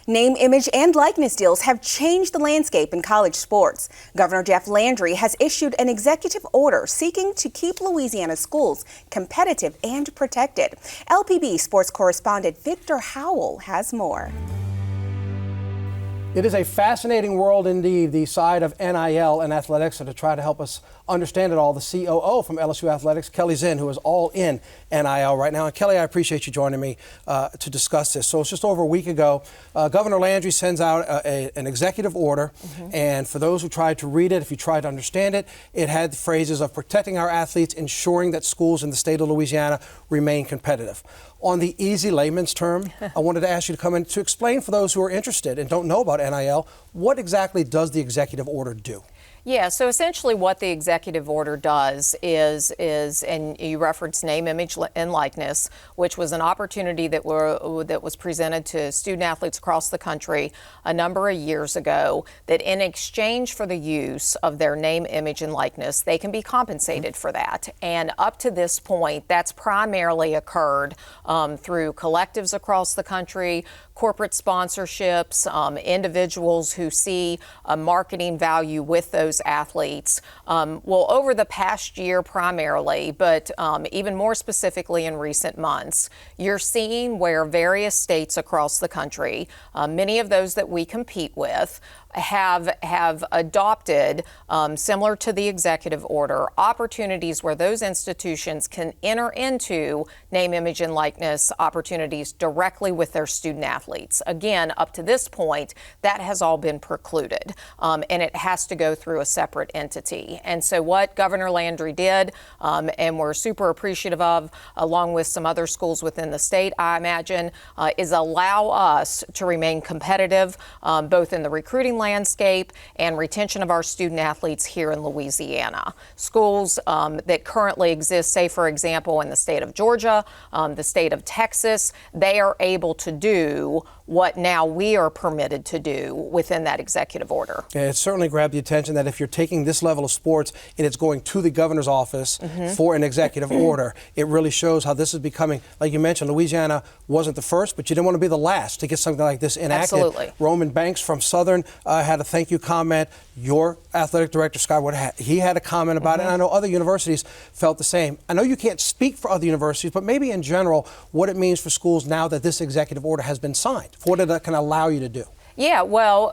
Name, image, and likeness deals have changed the landscape in college sports. Governor Jeff Landry has issued an executive order seeking to keep Louisiana schools competitive and protected. LPB sports correspondent Victor Howell has more. It is a fascinating world indeed, the side of NIL and athletics. So to try to help us understand it all, the COO from LSWI Athletics, Kelly Zinn, who is all in NIL right now. And Kelly, I appreciate you joining me to discuss this. So it's just over a week ago, Governor Landry sends out an executive order. And for those who tried to read it, if you tried to understand it, it had the phrases of protecting our athletes, ensuring that schools in the state of Louisiana remain competitive. On the easy layman's term, I wanted to ask you to come in to explain for those who are interested and don't know about NIL, what exactly does the executive order do? Yeah, so essentially what the executive order does is, and you referenced name, image, and likeness, which was an opportunity that was presented to student athletes across the country a number of years ago, that in exchange for the use of their name, image, and likeness, they can be compensated for that. And up to this point, that's primarily occurred through collectives across the country, corporate sponsorships, individuals who see a marketing value with those athletes. Well, over the past year primarily, but even more specifically in recent months, you're seeing where various states across the country, many of those that we compete with, have adopted, similar to the executive order, opportunities where those institutions can enter into name, image, and likeness opportunities directly with their student athletes. Again, up to this point, that has all been precluded, and it has to go through a separate entity. And so what Governor Landry did, and we're super appreciative of, along with some other schools within the state, I imagine, is allow us to remain competitive, both in the recruiting landscape and retention of our student athletes here in Louisiana. Schools that currently exist, say for example in the state of Georgia, the state of Texas, they are able to do what now we are permitted to do within that executive order. Yeah, it certainly grabbed the attention that if you're taking this level of sports and it's going to the governor's office for an executive order, it really shows how this is becoming, like you mentioned, Louisiana wasn't the first, but you didn't want to be the last to get something like this enacted. Absolutely. Roman Banks from Southern had a thank you comment. Your athletic director, Scott Wood, he had a comment about it. And I know other universities felt the same. I know you can't speak for other universities, but maybe in general, what it means for schools now that this executive order has been signed, for what it can allow you to do. Yeah, well,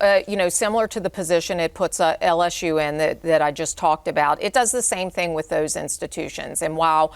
similar to the position it puts LSU in that I just talked about, it does the same thing with those institutions. And while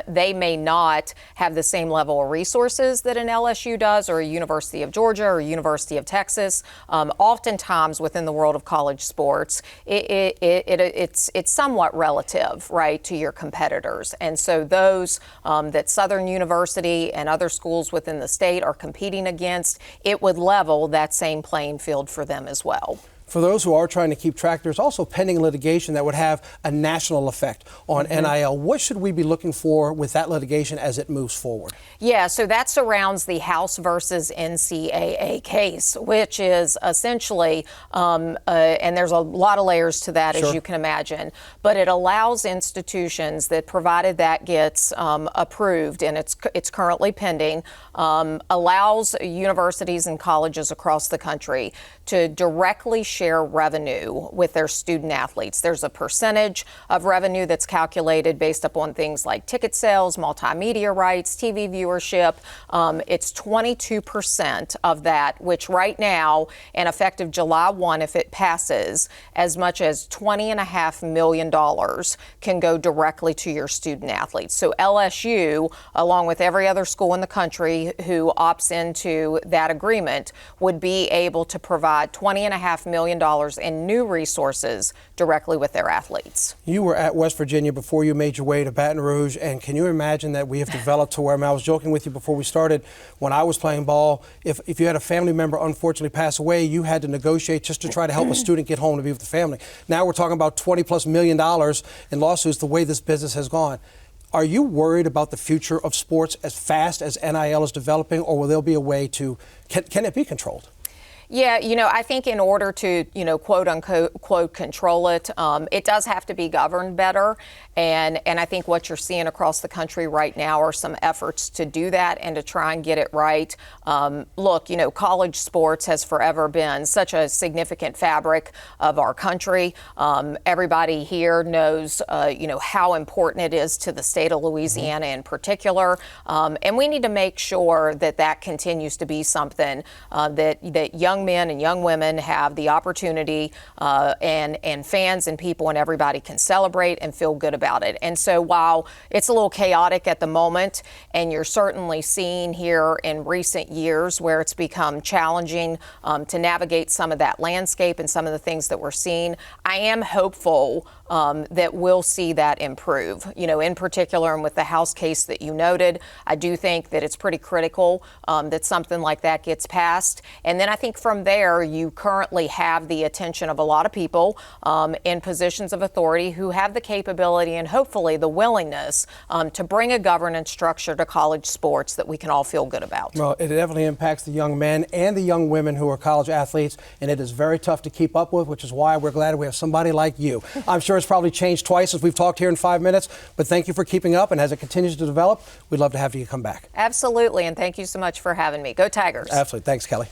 they may not have the same level of resources that an LSU does, or a University of Georgia or a University of Texas, oftentimes within the world of college sports, it's somewhat relative, right, to your competitors. And so those that Southern University and other schools within the state are competing against, it would level that same playing field for them as well. For those who are trying to keep track, there's also pending litigation that would have a national effect on NIL. What should we be looking for with that litigation as it moves forward? Yeah, so that surrounds the House versus NCAA case, which is essentially, and there's a lot of layers to that, as you can imagine, but it allows institutions that, provided that gets approved, and it's currently pending, allows universities and colleges across the country to directly share revenue with their student athletes. There's a percentage of revenue that's calculated based upon things like ticket sales, multimedia rights, TV viewership. It's 22% of that, which right now, and effective July 1, if it passes, as much as $20.5 million can go directly to your student athletes. So LSU, along with every other school in the country who opts into that agreement, would be able to provide $20.5 million in new resources directly with their athletes. You were at West Virginia before you made your way to Baton Rouge, and can you imagine that we have developed to where, I was joking with you before we started, when I was playing ball, if you had a family member unfortunately pass away, you had to negotiate just to try to help a student get home to be with the family. Now we're talking about $20+ million in lawsuits, the way this business has gone. Are you worried about the future of sports as fast as NIL is developing, or will there be a way to, can it be controlled? Yeah, I think in order to, quote unquote, control it, it does have to be governed better. And I think what you're seeing across the country right now are some efforts to do that and to try and get it right. Look, college sports has forever been such a significant fabric of our country. Everybody here knows, how important it is to the state of Louisiana in particular. And we need to make sure that that continues to be something that young men and young women have the opportunity and fans and people and everybody can celebrate and feel good about it. And so while it's a little chaotic at the moment, and you're certainly seeing here in recent years where it's become challenging to navigate some of that landscape and some of the things that we're seeing, I am hopeful that we'll see that improve. In particular, and with the House case that you noted, I do think that it's pretty critical that something like that gets passed. And then I think from there, you currently have the attention of a lot of people in positions of authority who have the capability and hopefully the willingness to bring a governance structure to college sports that we can all feel good about. Well, it definitely impacts the young men and the young women who are college athletes, and it is very tough to keep up with, which is why we're glad we have somebody like you. I'm sure it's probably changed twice as we've talked here in 5 minutes, but thank you for keeping up, and as it continues to develop, we'd love to have you come back. Absolutely, and thank you so much for having me. Go Tigers. Absolutely. Thanks, Kelly.